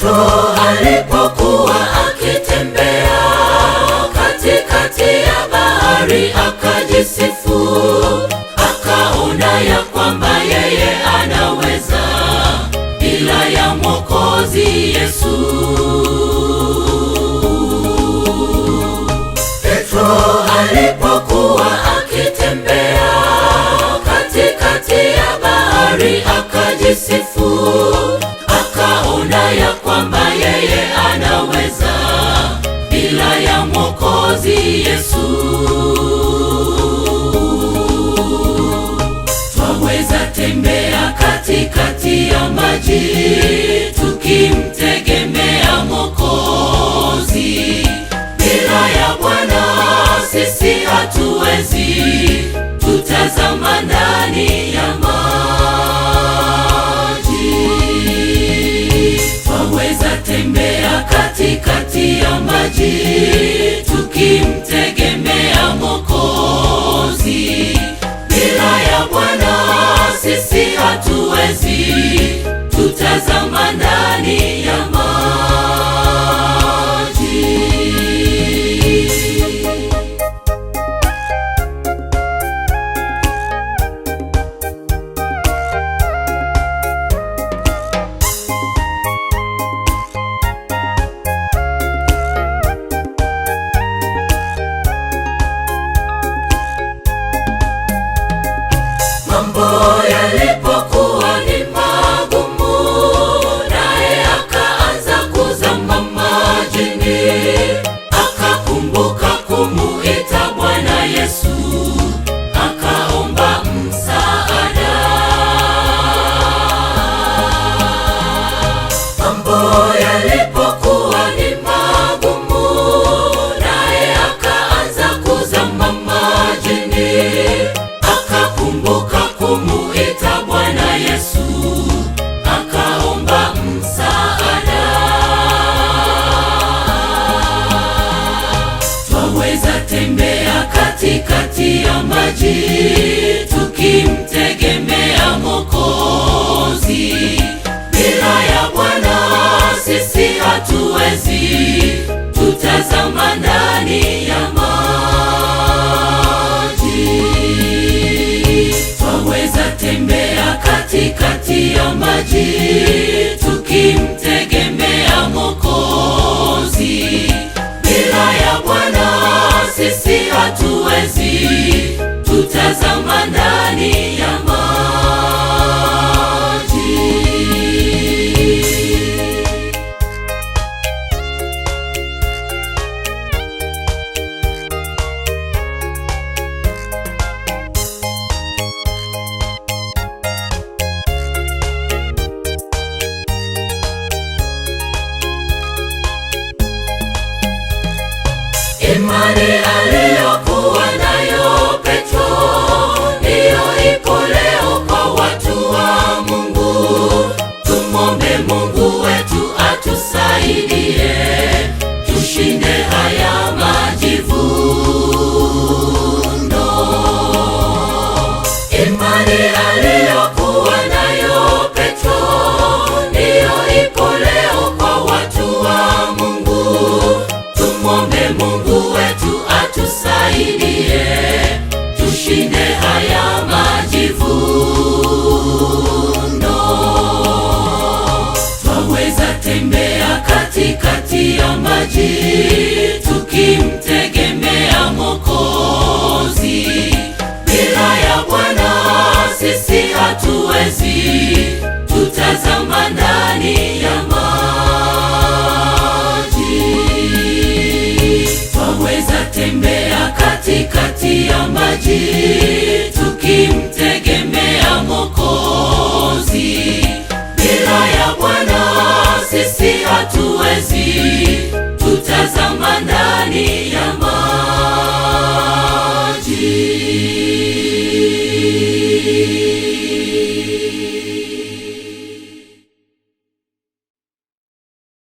Petro alipokuwa akitembea katikati ya bahari, akajisifu, akaona ya kwamba yeye anaweza bila ya Mwokozi Yesu. Petro alipokuwa akitembea katikati ya bahari, akajisifu, akaona ya kwamba yeye anaweza bila ya Mwokozi Yesu. Twaweza tembea katikati ya maji tukimtegemea Mwokozi. Bila ya Bwana sisi hatuwezi, tutazama ndani ya maji. Twaweza tembea katikati ya maji tukimtegemea Mwokozi. Bila ya Bwana sisi hatuwezi, tutazama ndani ya maji. Mambo yalipokuwa ni magumu, naye akaanza kuzama majini, akakumbuka kumuita Bwana Yesu, akaomba msaada. Mambo yalipokuwa ni magumu, naye akaanza kuzama majini, akakumbuka kumuita Bwana Yesu, akaomba msaada. Twaweza tembea katikati ya maji tukimtegemea Mwokozi. Bila ya Bwana sisi hatuwezi, tutazama ndani ya maji. Twaweza tembea katikati ya maji tukimtegemea Mwokozi. Bila ya Bwana sisi hatuwezi, tutazama ndani ya maji. Imani aliyokuwa nayo Petro ndiyo ipo leo kwa watu wa Mungu. Tumwombe Mungu wetu atusaidie, tushinde haya majivuno. Imani aliyokuwa nayo Petro ndiyo ipo leo kwa watu wa Mungu. Tumwombe Mungu wetu atusaidie, tushinde haya majivuno. Twaweza tembea katikati ya maji tukimtegemea Mwokozi. Bila ya Bwana sisi hatuwezi, tutazama ndani ya maji. Twaweza tembea katikati ya maji tukimtegemea Mwokozi. Bila ya Bwana sisi hatuwezi, tutazama ndani ya maji.